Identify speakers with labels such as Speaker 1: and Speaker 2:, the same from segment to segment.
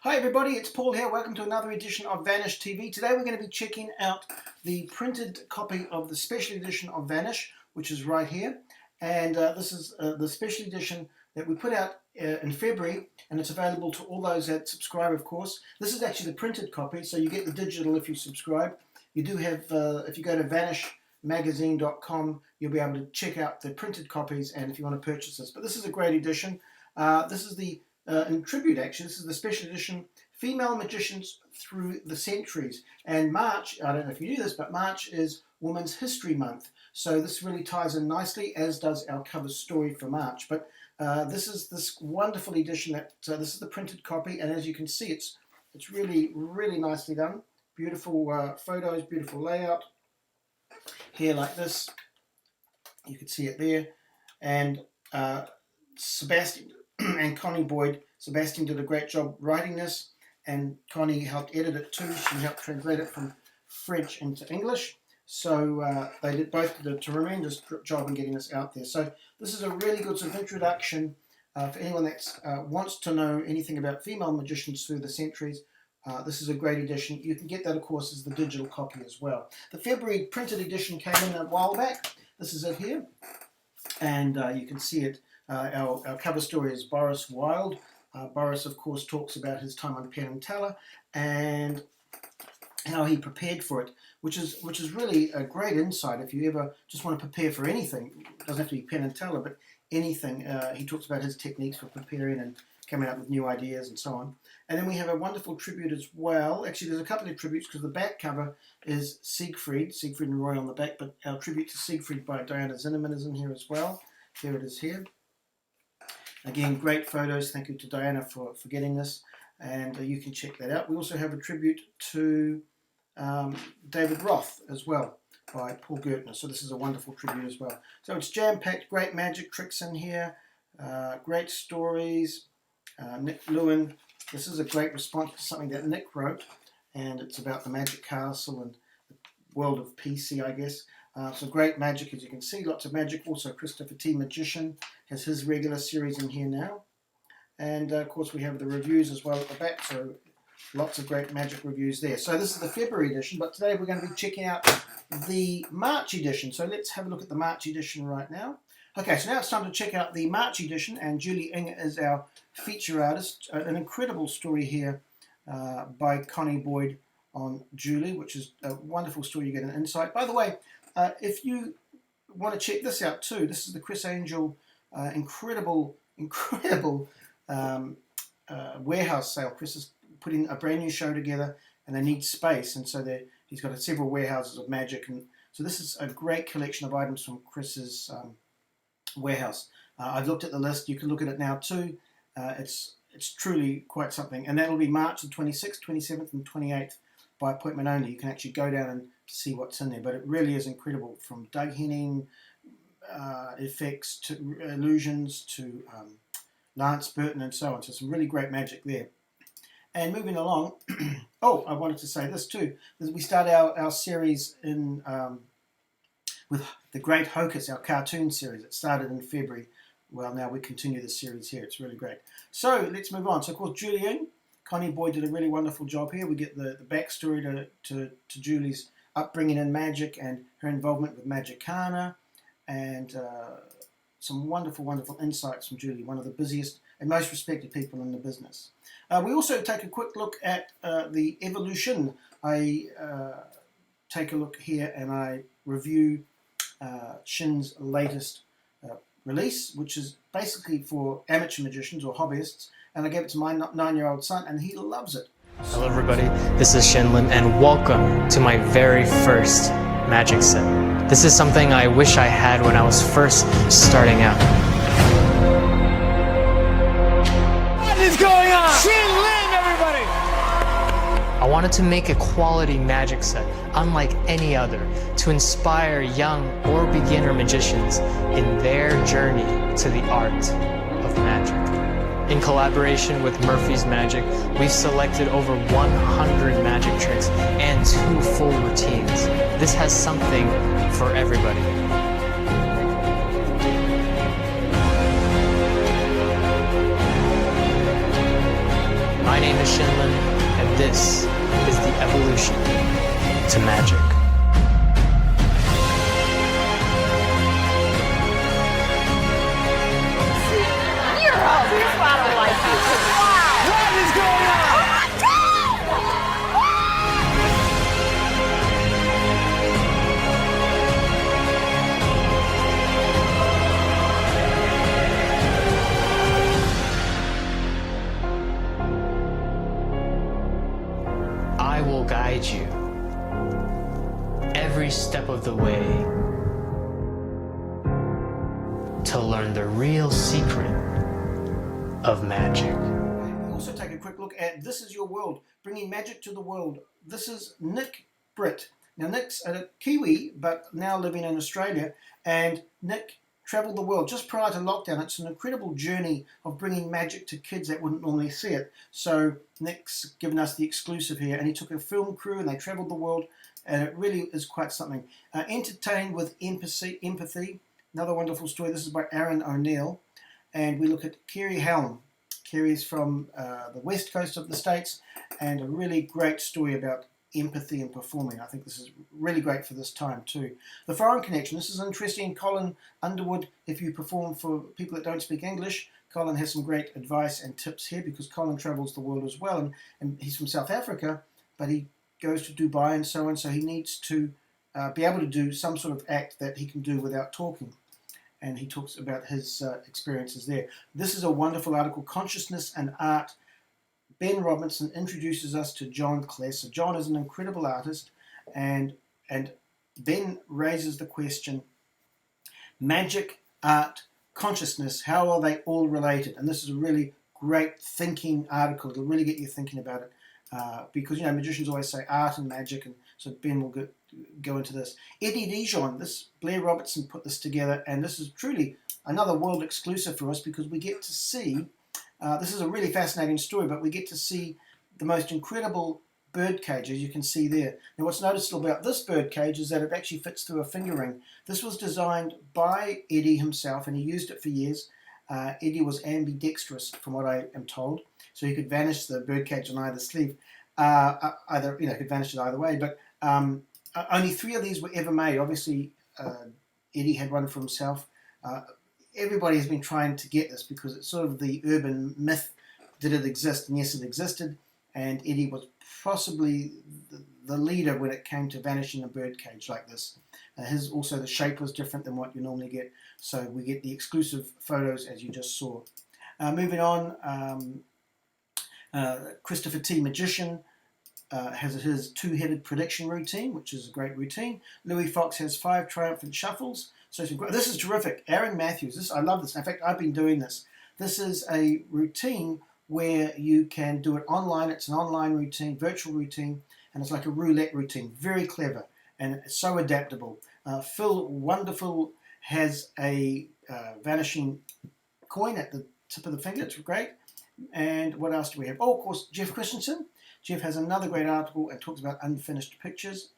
Speaker 1: Hi everybody, it's Paul here. Welcome to another edition of Vanish TV. Today we're going to be checking out the printed copy of the special edition of Vanish, which is right here. And this is the special edition that we put out in February, and it's available to all those that subscribe, of course. This is actually the printed copy, so you get the digital if you subscribe. You do have, if you go to vanishmagazine.com, you'll be able to check out the printed copies, and if you want to purchase this. But this is a great edition. This is the in tribute, actually, this is the special edition, Female Magicians Through the Centuries. And March, I don't know if you knew this, but March is Women's History Month. So this really ties in nicely, as does our cover story for March. But this is this wonderful edition that, this is the printed copy, and as you can see, it's really, really nicely done. Beautiful photos, beautiful layout. Here like this, you can see it there. And Sebastian and Connie Boyd. Sebastian did a great job writing this, and Connie helped edit it too. She helped translate it from French into English. So they both did a tremendous job in getting this out there. So this is a really good sort of introduction for anyone that wants to know anything about female magicians through the centuries. This is a great edition. You can get that, of course, as the digital copy as well. The February printed edition came in a while back. This is it here, and you can see it. Our cover story is Boris Wilde. Boris, of course, talks about his time on Penn and Teller and how he prepared for it, which is really a great insight if you ever just want to prepare for anything. It doesn't have to be Penn and Teller, but anything. He talks about his techniques for preparing and coming up with new ideas and so on. And then we have a wonderful tribute as well. Actually, there's a couple of tributes because the back cover is Siegfried and Roy on the back, but our tribute to Siegfried by Diana Zinnerman is in here as well. Here it is here. Again, great photos. Thank you to Diana for getting this, and you can check that out. We also have a tribute to David Roth as well by Paul Gertner. So this is a wonderful tribute as well. So it's jam-packed, great magic tricks in here, great stories. Nick Lewin. This is a great response to something that Nick wrote, and it's about the Magic Castle and the world of PC, I guess. Some great magic, as you can see, lots of magic. Also, Christopher T. Magician has his regular series in here now. And, of course, we have the reviews as well at the back, so lots of great magic reviews there. So this is the February edition, but today we're going to be checking out the March edition. So let's have a look at the March edition right now. Okay, so now it's time to check out the March edition, and Julie Ng is our feature artist. An incredible story here by Connie Boyd on Julie, which is a wonderful story. You get an insight. By the way, if you want to check this out too, this is the Chris Angel incredible warehouse sale. Chris is putting a brand new show together, and they need space, and so he's got several warehouses of magic, and so this is a great collection of items from Chris's warehouse. I've looked at the list. You can look at it now too. It's truly quite something, and that'll be March the 26th, 27th, and 28th by appointment only. You can actually go down and see what's in there, but it really is incredible, from Doug Henning effects to illusions to Lance Burton and so on. So some really great magic there. And moving along, oh, I wanted to say this too. We start our series in with The Great Hocus, our cartoon series. It started in February. Well, now we continue the series here. It's really great. So let's move on. So, of course, Julie Ng, Connie Boyd did a really wonderful job here. We get the backstory to Julie's upbringing in magic and her involvement with Magicana, and some wonderful, wonderful insights from Julie, one of the busiest and most respected people in the business. We also take a quick look at the evolution. I take a look here and I review Shin's latest release, which is basically for amateur magicians or hobbyists, and I gave it to my 9-year-old son, and he loves it.
Speaker 2: Hello everybody, this is Shinlin, and welcome to my very first magic set. This is something I wish I had when I was first starting out.
Speaker 3: What is going on? Shinlin, everybody!
Speaker 2: I wanted to make a quality magic set, unlike any other, to inspire young or beginner magicians in their journey to the art of magic. In collaboration with Murphy's Magic, we've selected over 100 magic tricks and 2 full routines. This has something for everybody. My name is Shinlin, and this is the evolution to magic.
Speaker 4: Here's why I don't like you. Wow!
Speaker 3: What is going on?
Speaker 4: Oh my
Speaker 2: I will guide you every step of the way to learn the real secret of magic.
Speaker 1: We'll also take a quick look at This Is Your World, bringing magic to the world. This is Nick Britt. Now Nick's a Kiwi, but now living in Australia, and Nick travelled the world just prior to lockdown. It's an incredible journey of bringing magic to kids that wouldn't normally see it. So Nick's given us the exclusive here, and he took a film crew and they travelled the world, and it really is quite something. Entertained with empathy, another wonderful story. This is by Aaron O'Neill, and we look at Kerry Helm. Kerry's from the west coast of the States, and a really great story about empathy and performing. I think this is really great for this time too. The Foreign Connection. This is interesting. Colin Underwood, if you perform for people that don't speak English, Colin has some great advice and tips here, because Colin travels the world as well, and he's from South Africa, but he goes to Dubai and so on, so he needs to be able to do some sort of act that he can do without talking. And he talks about his experiences there. This is a wonderful article, Consciousness and Art. Ben Robinson introduces us to John Kless. So John is an incredible artist, and Ben raises the question, magic, art, consciousness, how are they all related? And this is a really great thinking article. It'll really get you thinking about it, because, you know, magicians always say art and magic, and so Ben will go into this. Eddie Dijon, Blair Robertson put this together, and this is truly another world exclusive for us, because we get to see, this is a really fascinating story, but we get to see the most incredible bird cage, as you can see there. Now what's noticeable about this bird cage is that it actually fits through a finger ring. This was designed by Eddie himself, and he used it for years. Eddie was ambidextrous, from what I am told, so he could vanish the bird cage on either sleeve. Could vanish it either way, but only 3 of these were ever made. Obviously, Eddie had one for himself. Everybody has been trying to get this, because it's sort of the urban myth. Did it exist? And yes, it existed. And Eddie was possibly the leader when it came to vanishing a bird cage like this. Also, the shape was different than what you normally get. So we get the exclusive photos, as you just saw. Moving on, Christopher T. Magician has his 2-headed prediction routine, which is a great routine. Louis Fox has 5 triumphant shuffles. So this is terrific. Aaron Matthews, I love this. In fact, I've been doing this. This is a routine where you can do it online. It's an online routine, virtual routine, and it's like a roulette routine. Very clever, and it's so adaptable. Phil Wonderful has a vanishing coin at the tip of the finger. It's great. And what else do we have? Oh, of course, Jeff Christensen. Jeff has another great article and talks about unfinished pictures.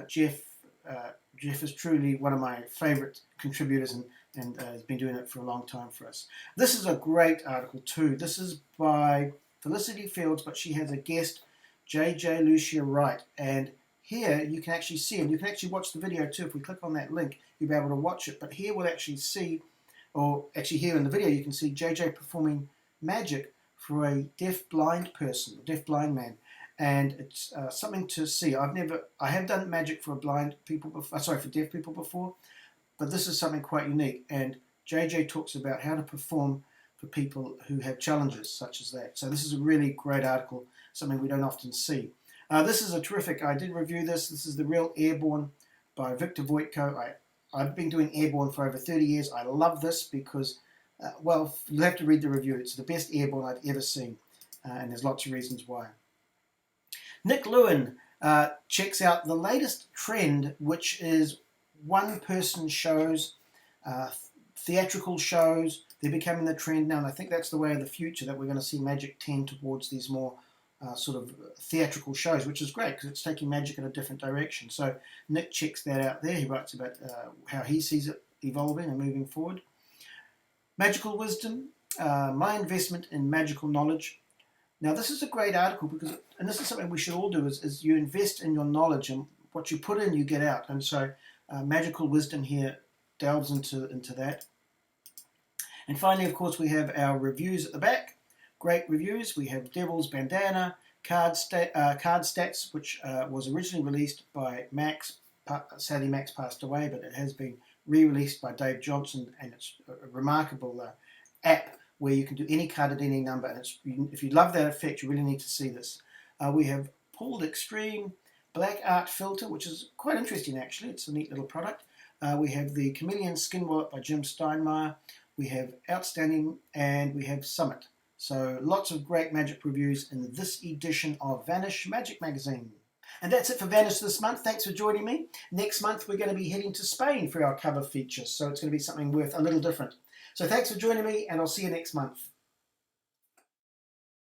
Speaker 1: Jeff is truly one of my favorite contributors, and has been doing it for a long time for us. This is a great article too. This is by Felicity Fields, but she has a guest, JJ Lucia Wright. And here you can actually see, and you can actually watch the video too. If we click on that link, you'll be able to watch it. But here we'll actually see, or actually here in the video, you can see JJ performing magic for a deaf-blind person, a deaf-blind man. And it's something to see. I have done magic for for deaf people before, but this is something quite unique. And JJ talks about how to perform for people who have challenges such as that. So this is a really great article, something we don't often see. This is a terrific, I did review this. This is The Real Airborne by Victor Voitko. I've been doing Airborne for over 30 years. I love this because, well, you'll have to read the review. It's the best Airborne I've ever seen, and there's lots of reasons why. Nick Lewin checks out the latest trend, which is one-person shows, theatrical shows. They're becoming the trend now, and I think that's the way of the future, that we're going to see magic tend towards these more sort of theatrical shows, which is great because it's taking magic in a different direction. So Nick checks that out there. He writes about how he sees it evolving and moving forward. Magical wisdom, my investment in magical knowledge. Now this is a great article because, and this is something we should all do, is you invest in your knowledge, and what you put in you get out. And so Magical Wisdom here delves into that. And finally, of course, we have our reviews at the back. Great reviews. We have Devil's Bandana, Card Stats, which was originally released by Max. Sadly, Max passed away, but it has been re-released by Dave Johnson, and it's a remarkable app where you can do any card at any number. And if you love that effect, you really need to see this. We have Pulled Extreme Black Art Filter, which is quite interesting actually. It's a neat little product. We have the Chameleon Skin Wallet by Jim Steinmeier. We have Outstanding, and we have Summit. So lots of great magic reviews in this edition of Vanish Magic Magazine. And that's it for Vanish this month. Thanks for joining me. Next month we're going to be heading to Spain for our cover feature, so it's going to be something worth a little different. So thanks for joining me, and I'll see you next month.